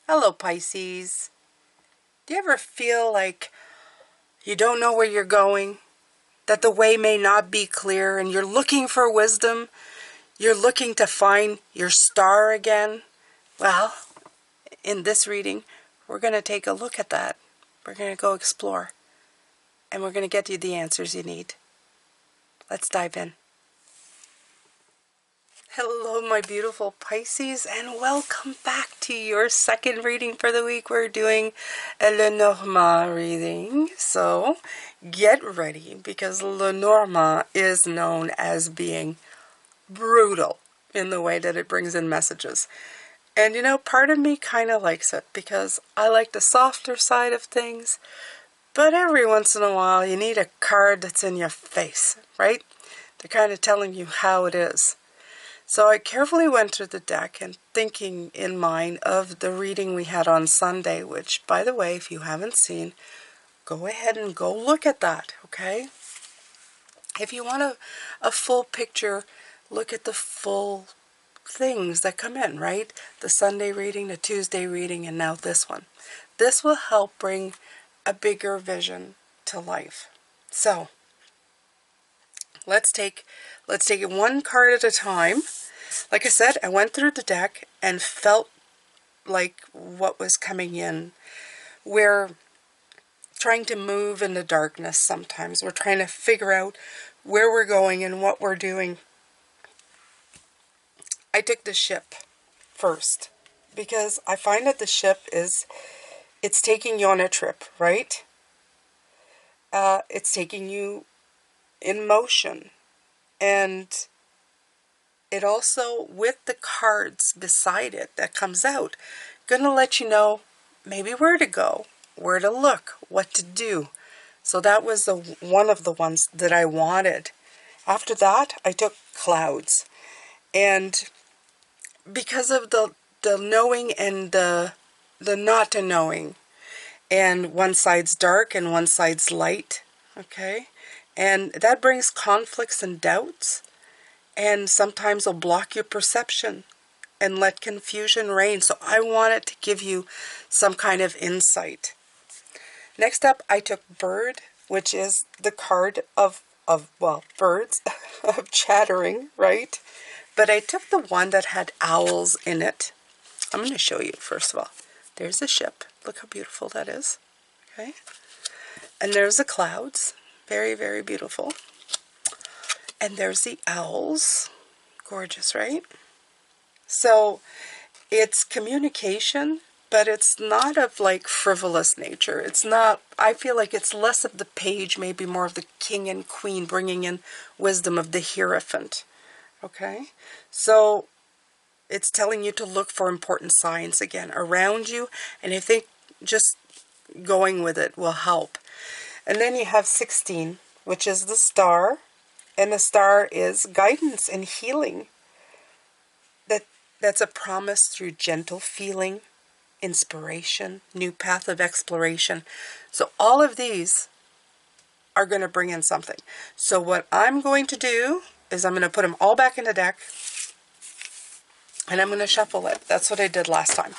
Hello, Pisces. Do you ever feel like you don't know where you're going? That the way may not be clear and you're looking for wisdom? You're looking to find your star again? Well, in this reading, we're going to take a look at that. We're going to go explore. And we're going to get you the answers you need. Let's dive in. Hello, my beautiful Pisces, and welcome back to your second reading for the week. We're doing a Lenormand reading, so get ready, because Lenormand is known as being brutal in the way that it brings in messages. And you know, part of me kind of likes it, because I like the softer side of things, but every once in a while you need a card that's in your face, right? They're kind of telling you how it is. So I carefully went through the deck and thinking in mind of the reading we had on Sunday, which, by the way, if you haven't seen, go ahead and go look at that, okay? If you want a full picture, look at the full things that come in, right? The Sunday reading, the Tuesday reading, and now this one. This will help bring a bigger vision to life. So, let's take it one card at a time. Like I said, I went through the deck and felt like what was coming in. We're trying to move in the darkness sometimes. We're trying to figure out where we're going and what we're doing. I took the ship first because I find that the ship it's taking you on a trip, right? It's taking you in motion. And it also, with the cards beside it that comes out, going to let you know maybe where to go, where to look, what to do. So that was one of the ones that I wanted. After that, I took clouds. And because of the knowing and the not knowing, and one side's dark and one side's light, okay? And that brings conflicts and doubts. And sometimes will block your perception and let confusion reign. So I wanted to give you some kind of insight. Next up, I took Bird, which is the card of birds, of chattering, right? But I took the one that had owls in it. I'm going to show you, first of all. There's a ship. Look how beautiful that is. Okay? And there's the clouds. Very, very beautiful. And there's the owls. Gorgeous, right? So it's communication, but it's not of like frivolous nature. It's not, I feel like it's less of the page, maybe more of the king and queen, bringing in wisdom of the Hierophant. Okay? So it's telling you to look for important signs again around you, and I think just going with it will help. And then you have 16, which is the star. And the star is guidance and healing. That's a promise through gentle feeling, inspiration, new path of exploration. So all of these are going to bring in something. So what I'm going to do is I'm going to put them all back in the deck. And I'm going to shuffle it. That's what I did last time.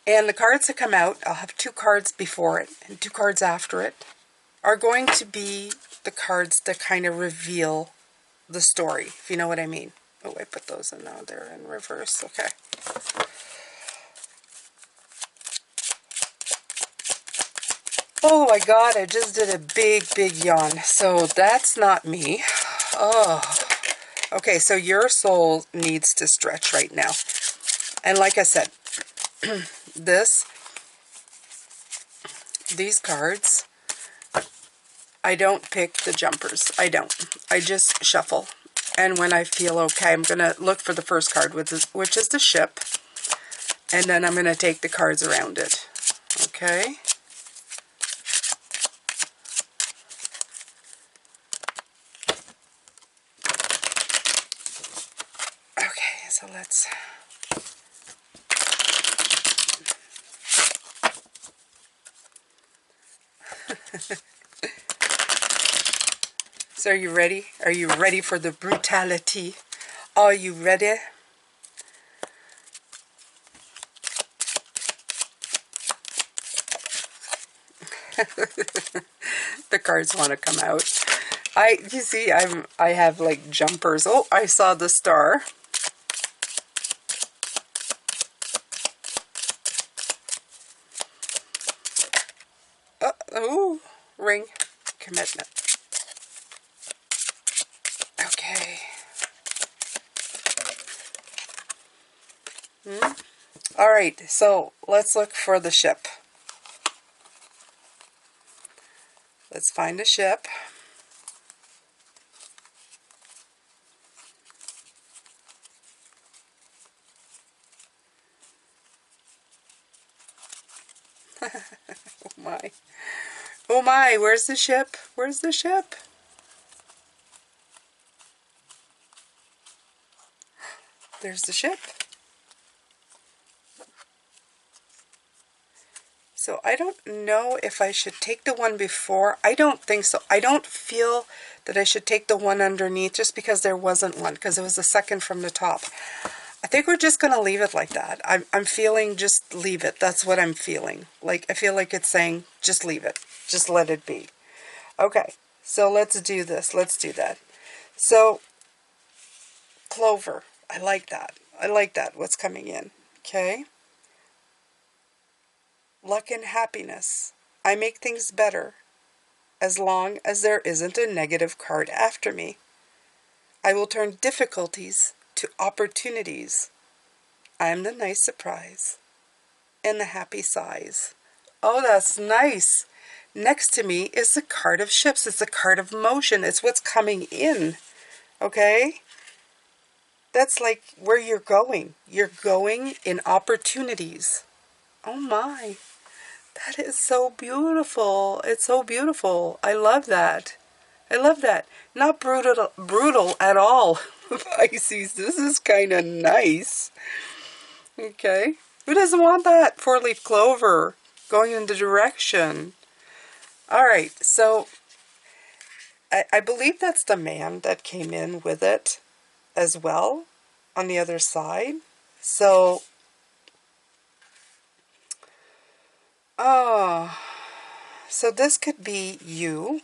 And the cards that come out, I'll have 2 cards before it and 2 cards after it, are going to be the cards that kind of reveal the story, if you know what I mean. Oh, I put those in now. They're in reverse. Okay. Oh my God, I just did a big, big yawn. So that's not me. Oh. Okay, so your soul needs to stretch right now. And like I said, these cards, I don't pick the jumpers. I don't. I just shuffle. And when I feel okay, I'm going to look for the first card, which is the ship. And then I'm going to take the cards around it. Okay? Okay, so let's... So are you ready? Are you ready for the brutality? Are you ready? The cards want to come out. You see, I have like jumpers. Oh, I saw the star. Oh, ring, commitment. Okay. All right, so let's look for the ship. Let's find a ship. Oh my. Oh my, where's the ship? Where's the ship? There's the ship. So I don't know if I should take the one before. I don't think so. I don't feel that I should take the one underneath just because there wasn't one, because it was the second from the top. I think we're just going to leave it like that. I'm feeling just leave it. That's what I'm feeling. Like, I feel like it's saying just leave it. Just let it be. Okay, so let's do this. Let's do that. So, clover. I like that. I like that. What's coming in? Okay. Luck and happiness. I make things better as long as there isn't a negative card after me. I will turn difficulties to opportunities. I am the nice surprise and the happy sighs. Oh, that's nice. Next to me is the card of ships. It's the card of motion. It's what's coming in. Okay? That's like where you're going. You're going in opportunities. Oh my. That is so beautiful. It's so beautiful. I love that. I love that. Not brutal at all. Pisces, this is kind of nice. Okay. Who doesn't want that? Four-leaf clover going in the direction. All right. So I believe that's the man that came in with it as well on the other side. So, so this could be you.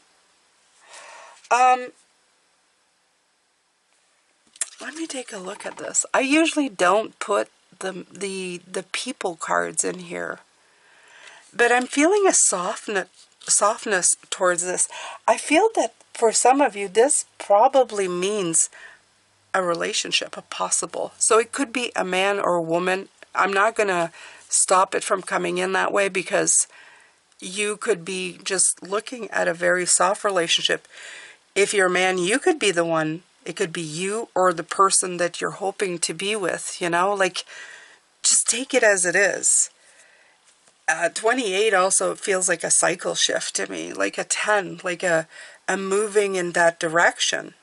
Let me take a look at this. I usually don't put the people cards in here, but I'm feeling a softness towards this. I feel that for some of you, this probably means a relationship, a possible. So it could be a man or a woman. I'm not going to stop it from coming in that way because you could be just looking at a very soft relationship. If you're a man, you could be the one. It could be you or the person that you're hoping to be with, you know, like just take it as it is. 28 also feels like a cycle shift to me, like a 10, like a moving in that direction.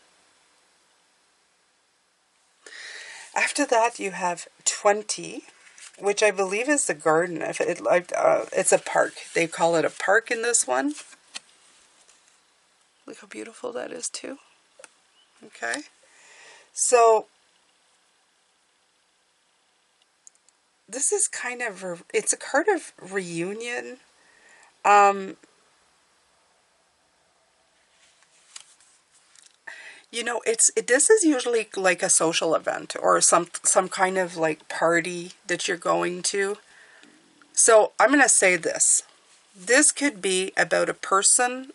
After that, you have 20, which I believe is the garden. It's a park. They call it a park in this one. Look how beautiful that is too. Okay. So, this is kind of, it's a card of reunion. You know, this is usually like a social event or some kind of like party that you're going to. So I'm going to say this. This could be about a person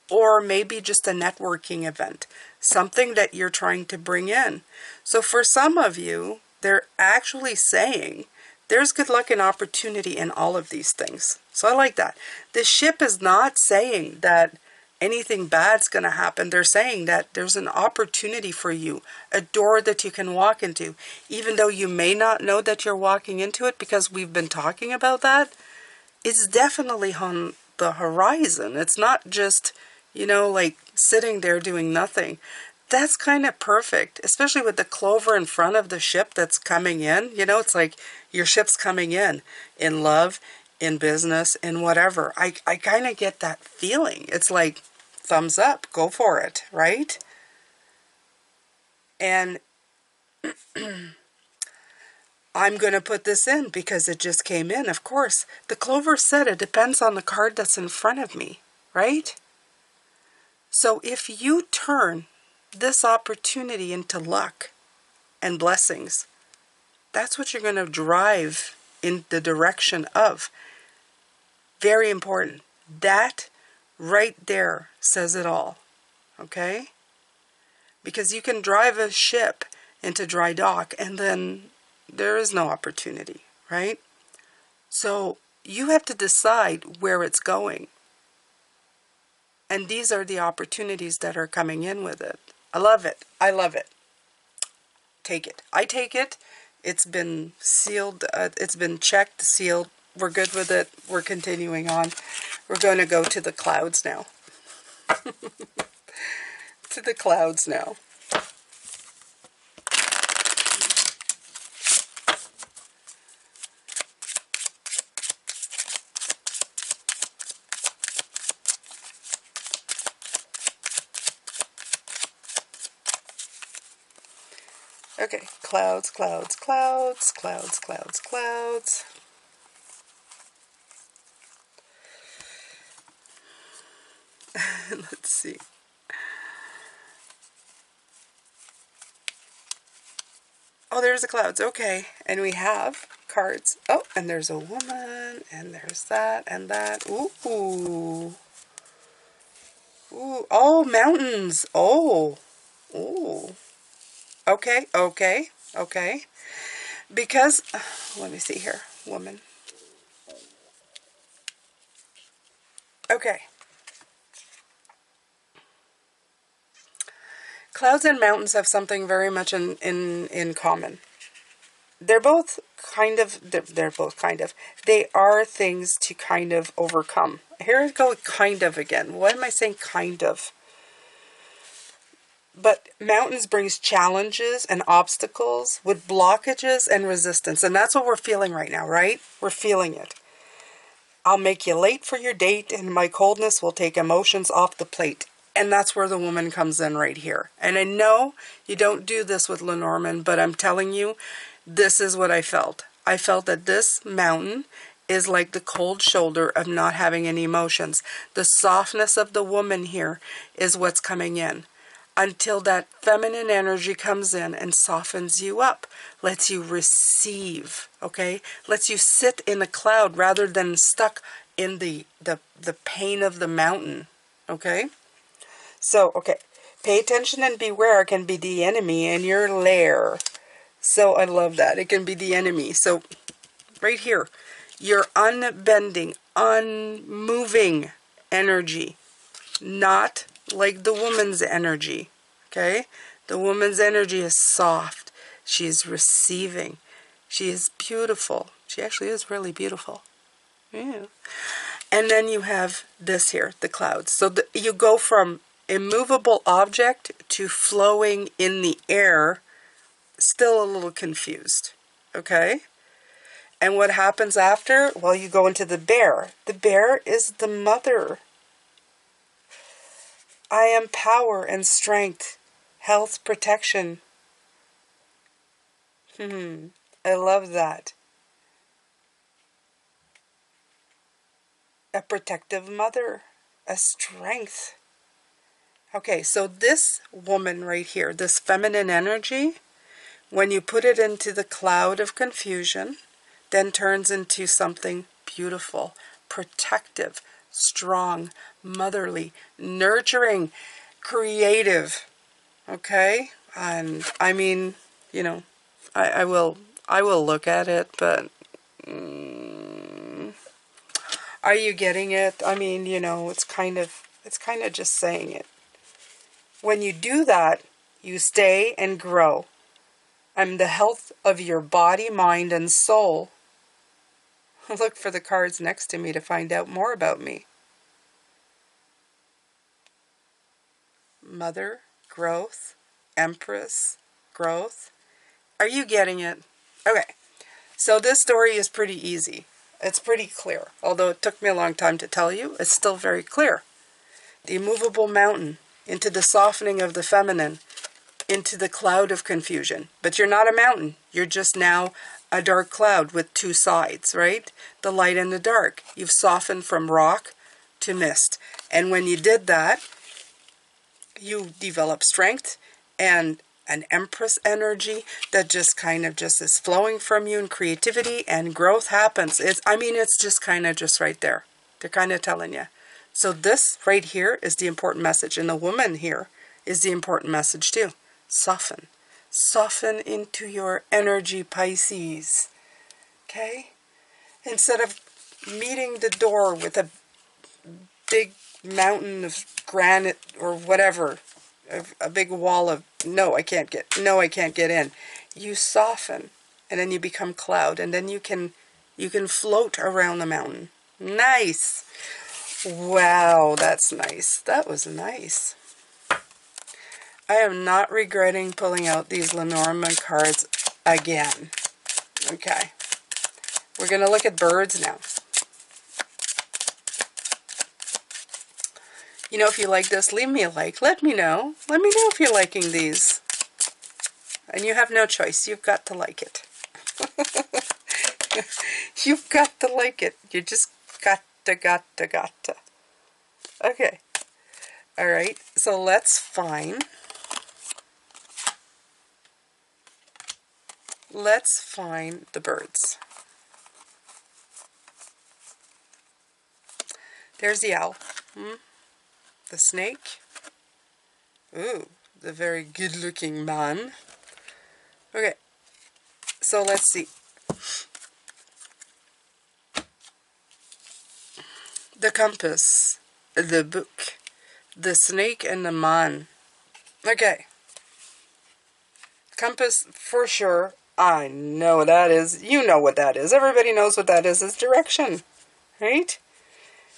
or maybe just a networking event, something that you're trying to bring in. So for some of you, they're actually saying there's good luck and opportunity in all of these things. So I like that. The ship is not saying that anything bad's going to happen. They're saying that there's an opportunity for you, a door that you can walk into, even though you may not know that you're walking into it because we've been talking about that. It's definitely on the horizon. It's not just, you know, like sitting there doing nothing. That's kind of perfect, especially with the clover in front of the ship that's coming in. You know, it's like your ship's coming in love, in business, in whatever. I kind of get that feeling. It's like, thumbs up, go for it, right? And I'm going to put this in because it just came in. Of course, the Clover said it depends on the card that's in front of me, right? So if you turn this opportunity into luck and blessings, that's what you're going to drive in the direction of. Very important. That right there says it all. Okay? Because you can drive a ship into dry dock and then there is no opportunity, right? So you have to decide where it's going. And these are the opportunities that are coming in with it. I love it. I love it. Take it. I take it. It's been sealed. It's been checked, sealed. We're good with it. We're continuing on. We're going to go to the clouds now. To the clouds now. Okay, clouds, clouds, clouds, clouds, clouds, clouds. Let's see. Oh, there's the clouds. Okay, and we have cards. Oh, and there's a woman, and there's that and that. Ooh. Ooh. Oh, mountains. Oh. Ooh. Okay, okay, okay. Because, let me see here. Woman. Okay. Clouds and mountains have something very much in common. They're both kind of, they're both kind of, they are things to kind of overcome. Here I go with kind of again. Why am I saying kind of? But mountains brings challenges and obstacles with blockages and resistance. And that's what we're feeling right now, right? We're feeling it. I'll make you late for your date and my coldness will take emotions off the plate. And that's where the woman comes in right here. And I know you don't do this with Lenormand, but I'm telling you, this is what I felt. I felt that this mountain is like the cold shoulder of not having any emotions. The softness of the woman here is what's coming in. Until that feminine energy comes in and softens you up, lets you receive, okay? Lets you sit in the cloud rather than stuck in the pain of the mountain, okay? So, okay, pay attention and beware can be the enemy in your lair. So I love that. It can be the enemy. So right here, your unbending, unmoving energy, not like the woman's energy, okay? The woman's energy is soft. She is receiving. She is beautiful. She actually is really beautiful. Yeah. And then you have this here, the clouds. So you go from immovable object to flowing in the air, still a little confused, okay? And what happens after? Well, you go into the bear. The bear is the mother. I am power and strength, health, protection. I love that. A protective mother, a strength. Okay, so this woman right here, this feminine energy, when you put it into the cloud of confusion, then turns into something beautiful, protective, strong, motherly, nurturing, creative. Okay? And I mean, you know, I will look at it, but are you getting it? I mean, you know, it's kind of just saying it. When you do that, you stay and grow. I'm the health of your body, mind, and soul. Look for the cards next to me to find out more about me. Mother, growth, Empress, growth. Are you getting it? Okay, so this story is pretty easy. It's pretty clear. Although it took me a long time to tell you, it's still very clear. The immovable mountain into the softening of the feminine, into the cloud of confusion. But you're not a mountain. You're just now a dark cloud with two sides, right? The light and the dark. You've softened from rock to mist. And when you did that, you develop strength and an empress energy that just kind of just is flowing from you, and creativity and growth happens. It's just kind of just right there. They're kind of telling you. So this right here is the important message. And the woman here is the important message too. Soften. Soften into your energy, Pisces. Okay? Instead of meeting the door with a big mountain of granite or whatever, a big wall of no I can't get in, you soften, and then you become cloud, and then you can float around the mountain. Nice. Wow, that's nice. That was nice. I am not regretting pulling out these Lenormand cards again. Okay, we're gonna look at birds now. You know, if you like this, leave me a like. Let me know. Let me know if you're liking these. And you have no choice. You've got to like it. You've got to like it. You just got to. Okay. All right. So let's find the birds. There's the owl. The snake. Ooh, the very good-looking man. Okay, so let's see. The compass, the book, the snake, and the man. Okay. Compass, for sure. I know what that is. You know what that is. Everybody knows what that is. It's direction, right?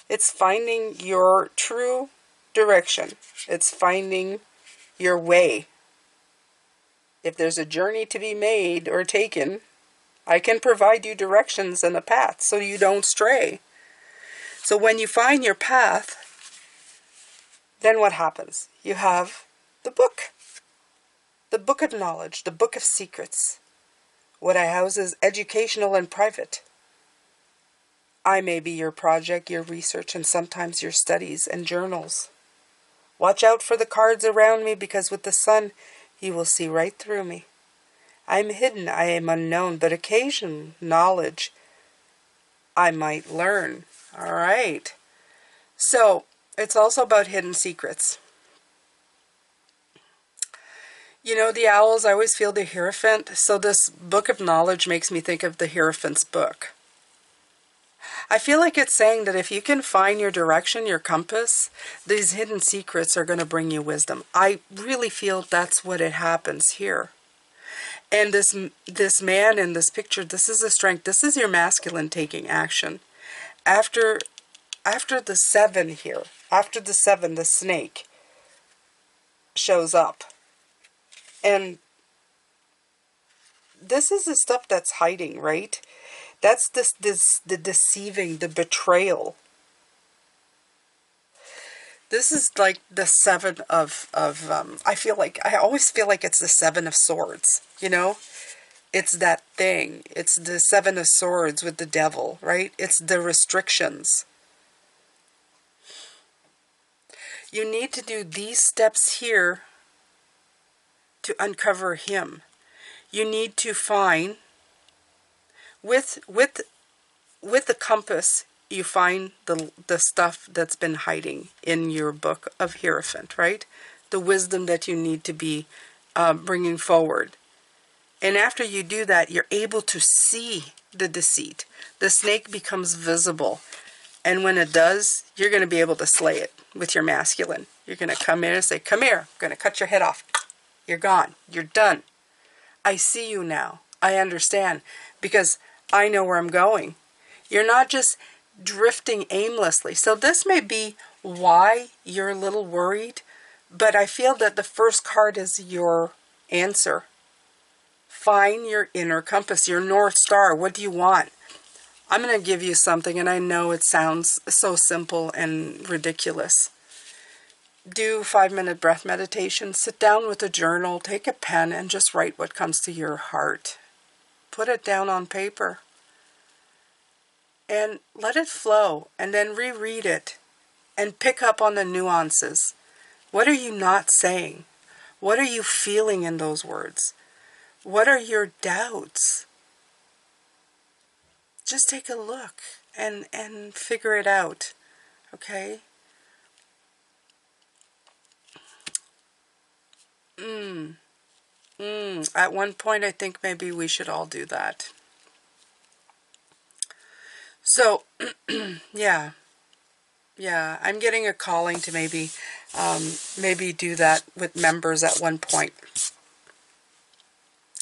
It's finding your true direction. It's finding your way. If there's a journey to be made or taken, I can provide you directions and a path so you don't stray. So when you find your path, then what happens? You have the book of knowledge, the book of secrets. What I house is educational and private. I may be your project, your research, and sometimes your studies and journals. Watch out for the cards around me, because with the sun, you will see right through me. I am hidden, I am unknown, but occasional knowledge I might learn. All right. So, it's also about hidden secrets. You know, the owls, I always feel the Hierophant. So this book of knowledge makes me think of the Hierophant's book. I feel like it's saying that if you can find your direction, your compass, these hidden secrets are going to bring you wisdom. I really feel that's what it happens here. And this man in this picture, this is a strength. This is your masculine taking action. After the 7 here, after the 7, the snake shows up. And this is the stuff that's hiding, right? That's the deceiving, the betrayal. This is like the 7 of I always feel like it's the 7 of swords, you know? It's that thing. It's the 7 of swords with the devil, right? It's the restrictions. You need to do these steps here to uncover him. You need to find, with the compass, you find the stuff that's been hiding in your book of Hierophant, right? The wisdom that you need to be bringing forward. And after you do that, you're able to see the deceit. The snake becomes visible. And when it does, you're going to be able to slay it with your masculine. You're going to come in and say, come here, I'm going to cut your head off. You're gone. You're done. I see you now. I understand. Because I know where I'm going. You're not just drifting aimlessly. So this may be why you're a little worried. But I feel that the first card is your answer. Find your inner compass, your North Star. What do you want? I'm going to give you something, and I know it sounds so simple and ridiculous. Do 5-minute breath meditation. Sit down with a journal, take a pen, and just write what comes to your heart. put it down on paper and let it flow, and then reread it and pick up on the nuances. What are you not saying? What are you feeling in those words? What are your doubts? Just take a look and figure it out, okay? At one point, I think maybe we should all do that. So, yeah, I'm getting a calling to maybe do that with members at one point.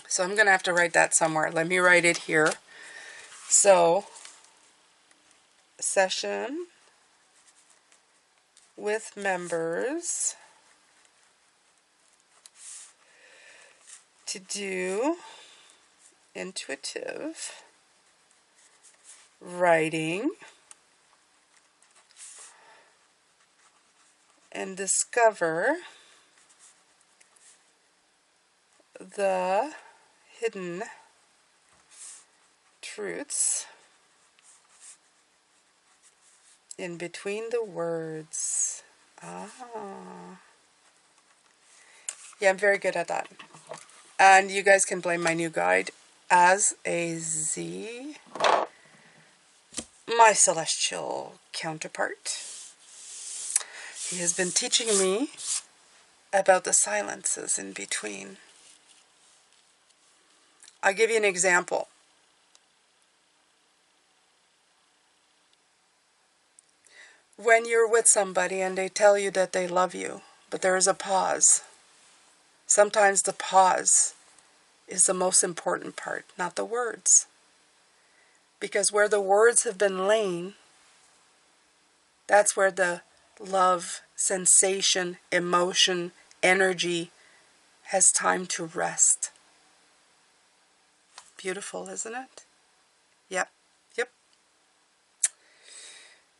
So I'm going to have to write that somewhere. Let me write it here. So, session with members to do intuitive writing and discover the hidden truths in between the words. Yeah, I'm very good at that. And you guys can blame my new guide as a Z, my celestial counterpart. He has been teaching me about the silences in between. I'll give you an example. When you're with somebody and they tell you that they love you, but there is a pause. Sometimes the pause is the most important part, not the words. Because where the words have been laying, that's where the love, sensation, emotion, energy has time to rest. Beautiful, isn't it? Yep.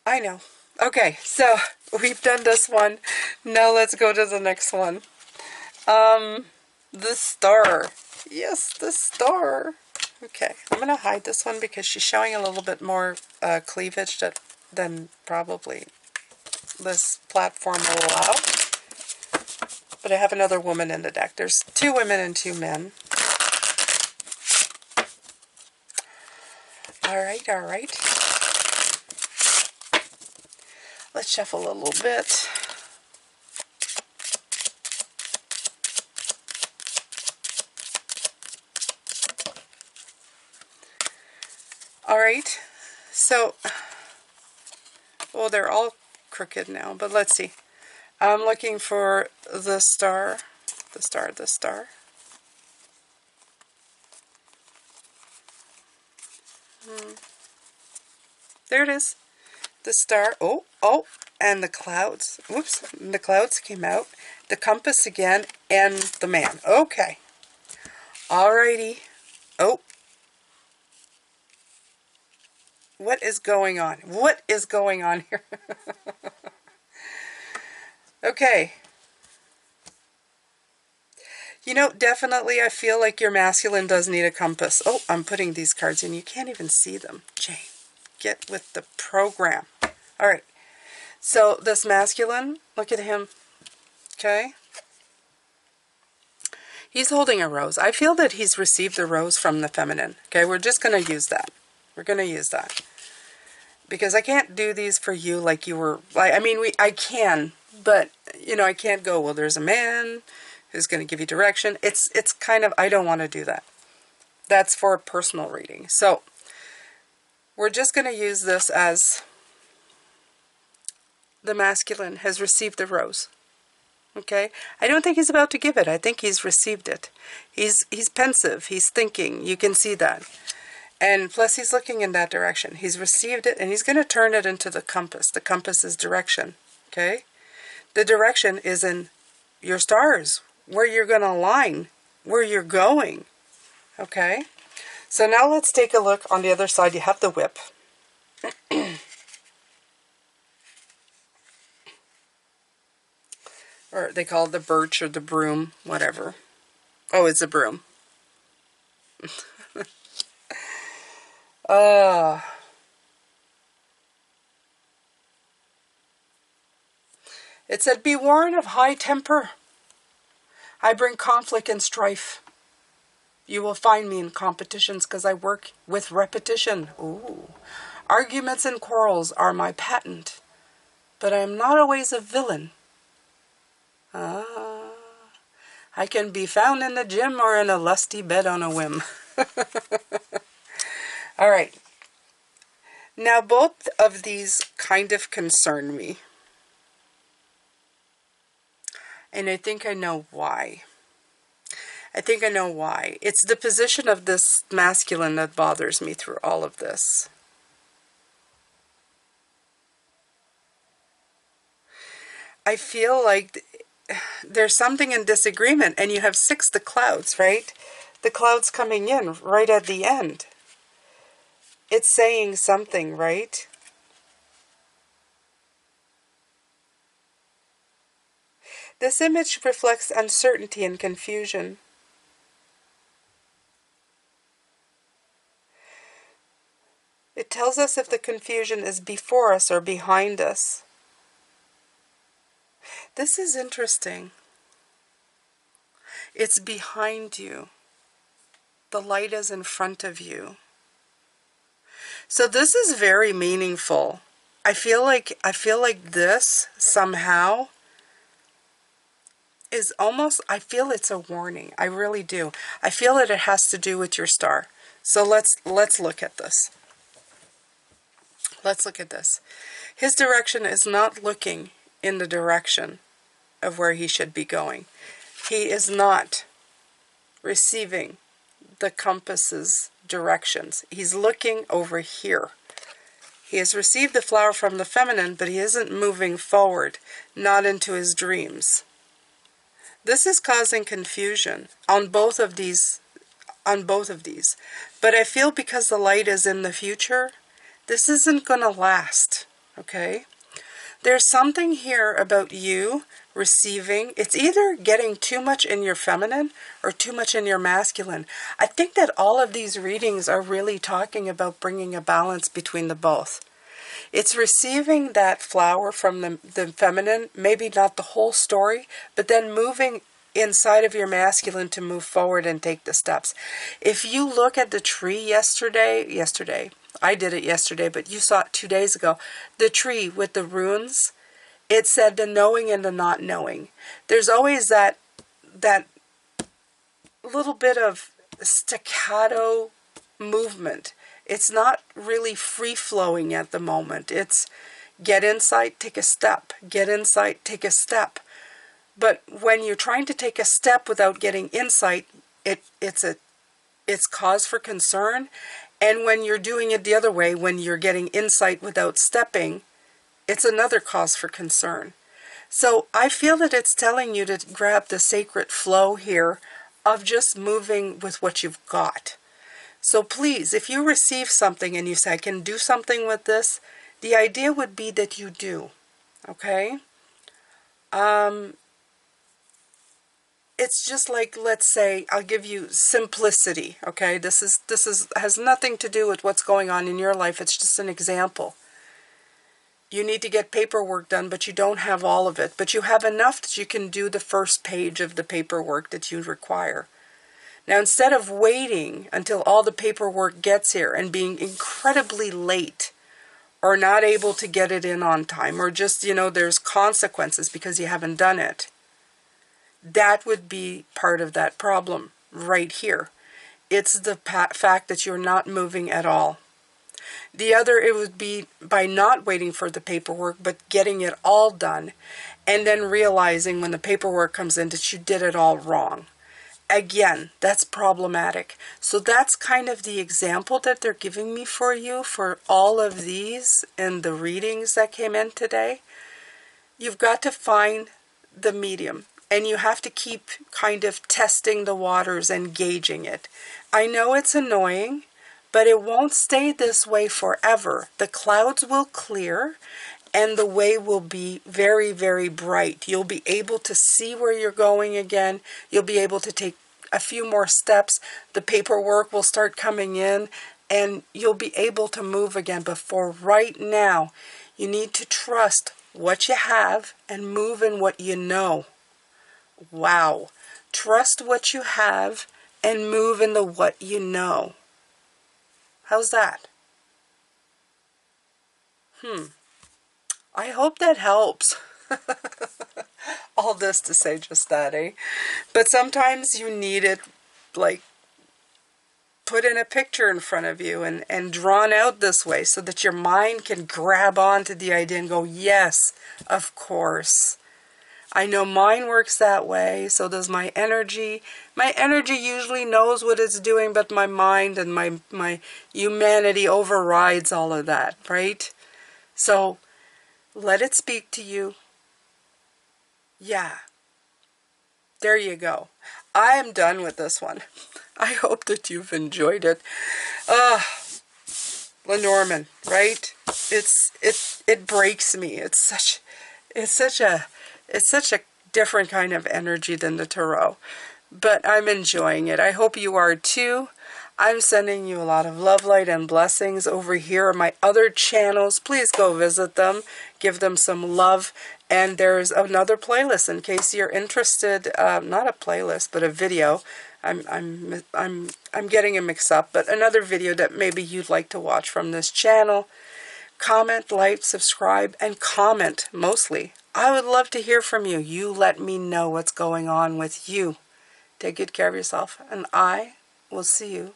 I know. Okay, so we've done this one. Now let's go to the next one. The star. Yes, the star. Okay, I'm going to hide this one because she's showing a little bit more cleavage than probably this platform will allow. But I have another woman in the deck. There's 2 women and 2 men. All right. Let's shuffle a little bit. All right. So, well, they're all crooked now, but let's see. I'm looking for the star. The star. There it is. The star. Oh, and the clouds. Whoops, the clouds came out. The compass again, and the man. Okay. Alrighty. Oh. What is going on? What is going on here? Okay. You know, definitely I feel like your masculine does need a compass. Oh, I'm putting these cards in. You can't even see them. Jane, get with the program. All right. So this masculine, look at him. Okay. He's holding a rose. I feel that he's received a rose from the feminine. Okay, we're just going to use that. We're going to use that. Because I can't do these for you like you were... I mean, I can, but, you know, I can't go, well, there's a man who's going to give you direction. It's kind of... I don't want to do that. That's for a personal reading. So, we're just going to use this as the masculine has received the rose. Okay? I don't think he's about to give it. I think he's received it. He's pensive. He's thinking. You can see that. And plus he's looking in that direction. He's received it and he's going to turn it into the compass. The compass is direction. Okay? The direction is in your stars. Where you're going to align. Where you're going. Okay? So now let's take a look on the other side. You have the whip. Or they call it the birch or the broom, whatever. Oh, it's a broom. Uh, it said, be warned of high temper. I bring conflict and strife. You will find me in competitions because I work with repetition. Ooh. Arguments and quarrels are my patent, but I am not always a villain. Ah. I can be found in the gym or in a lusty bed on a whim. All right. Now, both of these kind of concern me. And I think I know why. I think I know why. It's the position of this masculine that bothers me through all of this. I feel like there's something in disagreement, and you have 6 the clouds, right? The clouds coming in right at the end. It's saying something, right? This image reflects uncertainty and confusion. It tells us if the confusion is before us or behind us. This is interesting. It's behind you. The light is in front of you. So this is very meaningful. I feel like this somehow is almost, I feel it's a warning. I really do. I feel that it has to do with your star. So let's look at this. Let's look at this. His direction is not looking in the direction of where he should be going. He is not receiving the compass's directions. He's looking over here. He has received the flower from the feminine, but he isn't moving forward, not into his dreams. This is causing confusion on both of these, But I feel because the light is in the future, this isn't going to last, okay? There's something here about you receiving. It's either getting too much in your feminine or too much in your masculine. I think that all of these readings are really talking about bringing a balance between the both. It's receiving that flower from the feminine, maybe not the whole story, but then moving inside of your masculine to move forward and take the steps. If you look at the tree yesterday, I did it yesterday, but you saw it 2 days ago, the tree with the runes, it said the knowing and the not knowing. There's always that little bit of staccato movement. It's not really free-flowing at the moment. It's get insight, take a step. Get insight, take a step. But when you're trying to take a step without getting insight, it's cause for concern. And when you're doing it the other way, when you're getting insight without stepping, it's another cause for concern. So I feel that it's telling you to grab the sacred flow here of just moving with what you've got. So please, if you receive something and you say, I can do something with this, the idea would be that you do, okay? It's just like, let's say, I'll give you simplicity, okay? This has nothing to do with what's going on in your life. It's just an example. You need to get paperwork done, but you don't have all of it. But you have enough that you can do the first page of the paperwork that you require. Now, instead of waiting until all the paperwork gets here and being incredibly late or not able to get it in on time, or just, there's consequences because you haven't done it, that would be part of that problem right here. It's the fact that you're not moving at all. The other, it would be by not waiting for the paperwork, but getting it all done, and then realizing when the paperwork comes in that you did it all wrong. Again, that's problematic. So that's kind of the example that they're giving me for you for all of these and the readings that came in today. You've got to find the medium, and you have to keep kind of testing the waters and gauging it. I know it's annoying, but it won't stay this way forever. The clouds will clear, and the way will be very, very bright. You'll be able to see where you're going again. You'll be able to take a few more steps. The paperwork will start coming in. and you'll be able to move again. But for right now, you need to trust what you have and move in what you know. Wow. Trust what you have and move in the what you know. How's that? I hope that helps. All this to say just that, eh? But sometimes you need it, like, put in a picture in front of you and drawn out this way so that your mind can grab onto the idea and go, yes, of course. I know mine works that way, so does my energy. My energy usually knows what it's doing, but my mind and my humanity overrides all of that, right? So let it speak to you. Yeah. There you go. I am done with this one. I hope that you've enjoyed it. Lenormand, right? It breaks me. It's such a different kind of energy than the tarot. But I'm enjoying it. I hope you are too. I'm sending you a lot of love, light, and blessings. Over here are my other channels. Please go visit them. Give them some love. And there's another playlist in case you're interested. Not a playlist, but a video. I'm getting it mixed up. But another video that maybe you'd like to watch from this channel. Comment, like, subscribe, and comment mostly. I would love to hear from you. You let me know what's going on with you. Take good care of yourself. And I will see you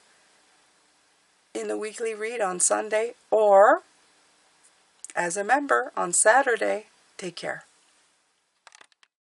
in the weekly read on Sunday or as a member on Saturday. Take care.